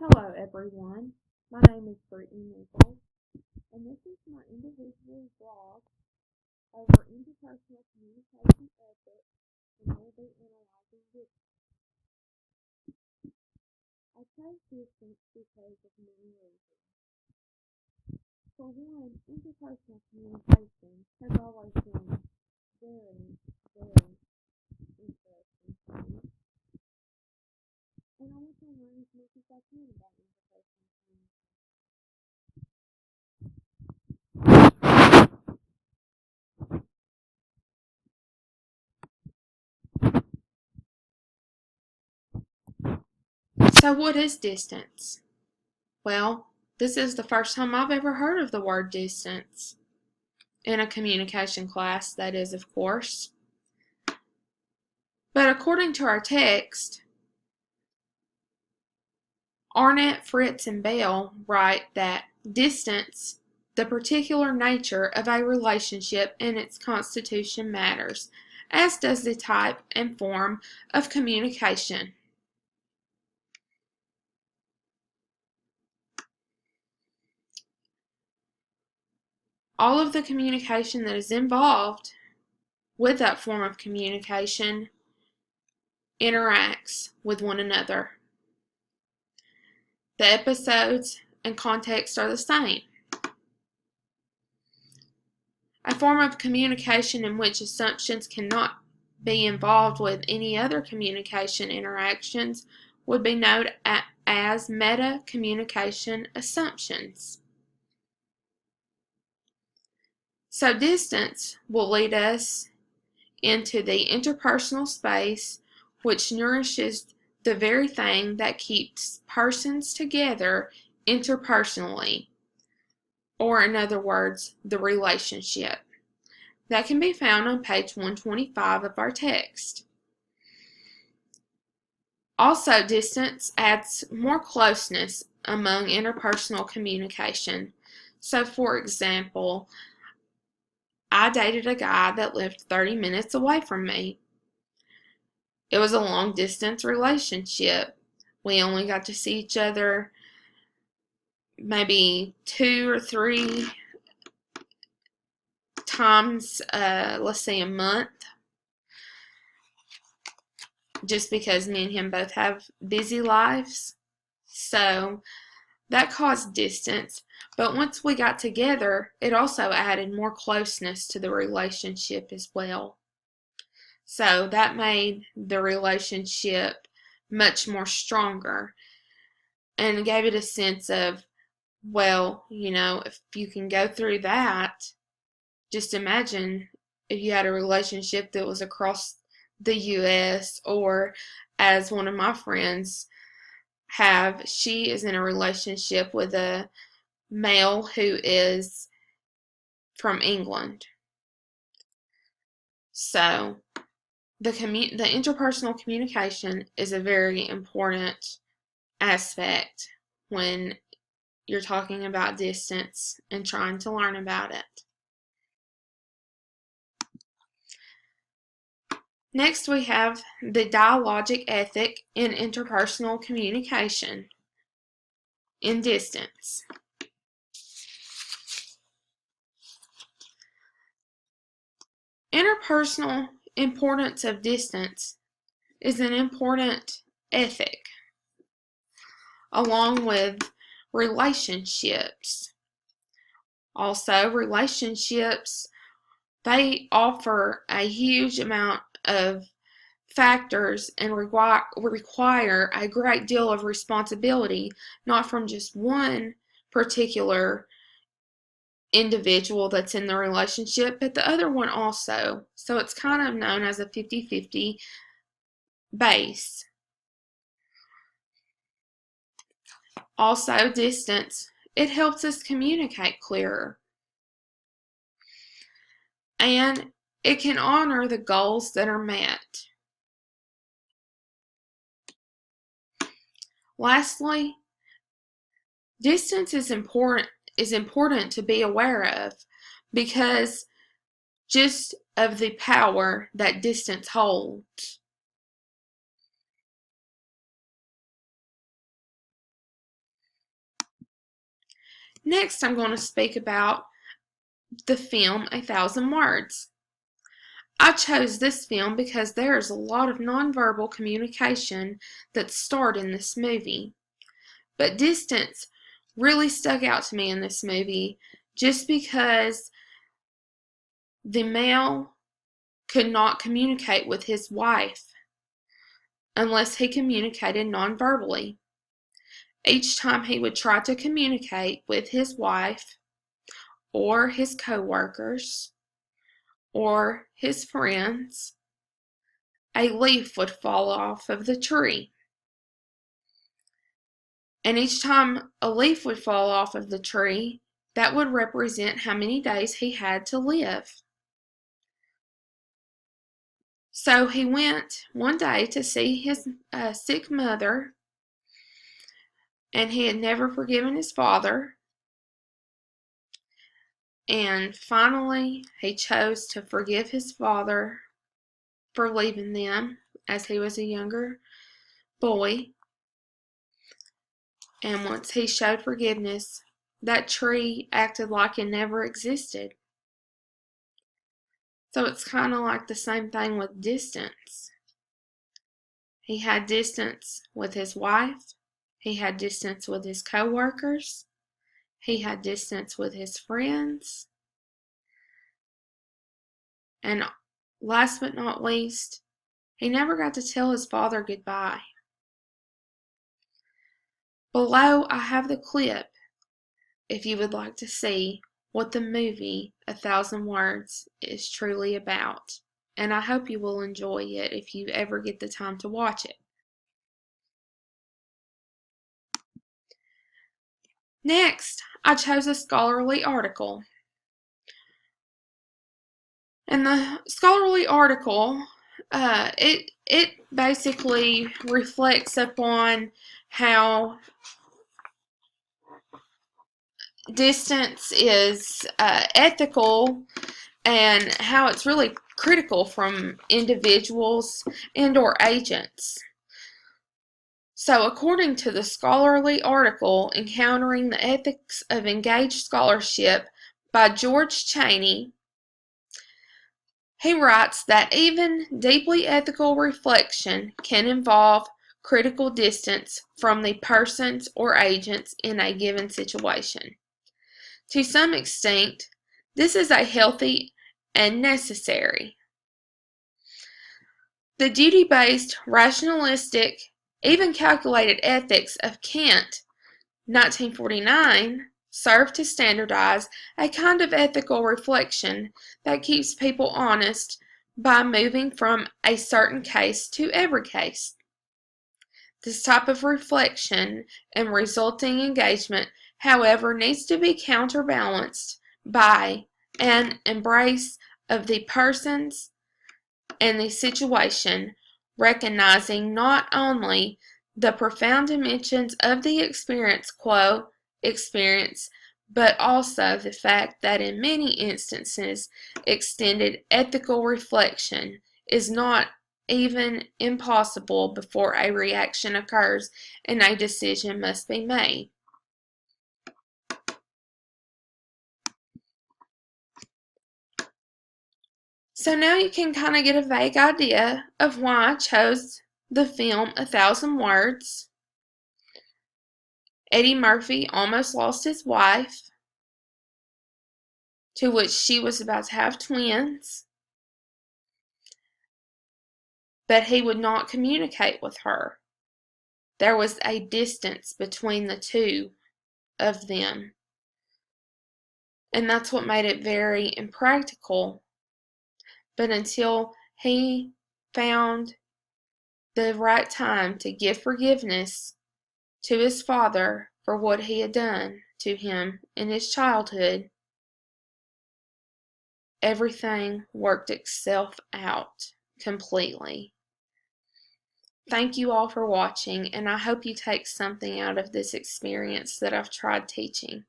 Hello everyone, my name is Brittany Nichols, and this is my individual blog over interpersonal communication ethics, and we'll be analyzing this. I chose distance because of many reasons. For one, interpersonal communication has always been very interesting to me, and I want to learn as much as I can about interpersonal communication. So what is distance? Well, this is the first time I've ever heard of the word distance. In a communication class, that is, of course. But according to our text, Arnett, Fritz, and Bell write that distance, the particular nature of a relationship and its constitution matters, as does the type and form of communication. All of the communication that is involved with that form of communication interacts with one another. The episodes and context are the same. A form of communication in which assumptions cannot be involved with any other communication interactions would be known as meta-communication assumptions. So distance will lead us into the interpersonal space, which nourishes the very thing that keeps persons together interpersonally, or in other words, the relationship. That can be found on page 125 of our text. Also, distance adds more closeness among interpersonal communication. So, for example, I dated a guy that lived 30 minutes away from me. It was a long distance relationship. We only got to see each other maybe 2 or 3 times, let's say a month, just because me and him both have busy lives. So that caused distance, but once we got together, it also added more closeness to the relationship as well. So that made the relationship much more stronger and gave it a sense of, well, if you can go through that, just imagine if you had a relationship that was across the U.S., or as one of my friends she is in a relationship with a male who is from England. So the interpersonal communication is a very important aspect when you're talking about distance and trying to learn about it. Next, we have the dialogic ethic in interpersonal communication in distance. Interpersonal importance of distance is an important ethic, along with relationships. Also, relationships, they offer a huge amount of factors and require a great deal of responsibility, not from just one particular individual that's in the relationship, but the other one also. So it's kind of known as a 50-50 base. Also, distance, it helps us communicate clearer. And it can honor the goals that are met. Lastly, distance is important to be aware of, because just of the power that distance holds. Next, I'm going to speak about the film 1,000 Words. I chose this film because there is a lot of nonverbal communication that's starred in this movie. But distance really stuck out to me in this movie just because the male could not communicate with his wife unless he communicated nonverbally. Each time he would try to communicate with his wife or his co-workers or his friends, a leaf would fall off of the tree. And each time a leaf would fall off of the tree, that would represent how many days he had to live. So he went one day to see his sick mother, and he had never forgiven his father. And finally, he chose to forgive his father for leaving them as he was a younger boy. And once he showed forgiveness, that tree acted like it never existed. So it's kind of like the same thing with distance. He had distance with his wife. He had distance with his co-workers. He had distance with his friends. And last but not least, he never got to tell his father goodbye. Below, I have the clip if you would like to see what the movie 1,000 Words is truly about. And I hope you will enjoy it if you ever get the time to watch it. Next, I chose a scholarly article. And the scholarly article, it basically reflects upon how distance is ethical and how it's really critical from individuals and or agents. So according to the scholarly article, Encountering the Ethics of Engaged Scholarship by George Cheney, he writes that even deeply ethical reflection can involve critical distance from the persons or agents in a given situation. To some extent, this is a healthy and necessary. The duty-based, rationalistic, even calculated ethics of Kant, 1949, serve to standardize a kind of ethical reflection that keeps people honest by moving from a certain case to every case. This type of reflection and resulting engagement, however, needs to be counterbalanced by an embrace of the persons and the situation, recognizing not only the profound dimensions of the experience, but also the fact that in many instances, extended ethical reflection is not even impossible before a reaction occurs and a decision must be made. So now you can kind of get a vague idea of why I chose the film 1,000 Words. Eddie Murphy almost lost his wife, to which she was about to have twins, but he would not communicate with her. There was a distance between the two of them, and that's what made it very impractical. But until he found the right time to give forgiveness to his father for what he had done to him in his childhood, everything worked itself out completely. Thank you all for watching, and I hope you take something out of this experience that I've tried teaching.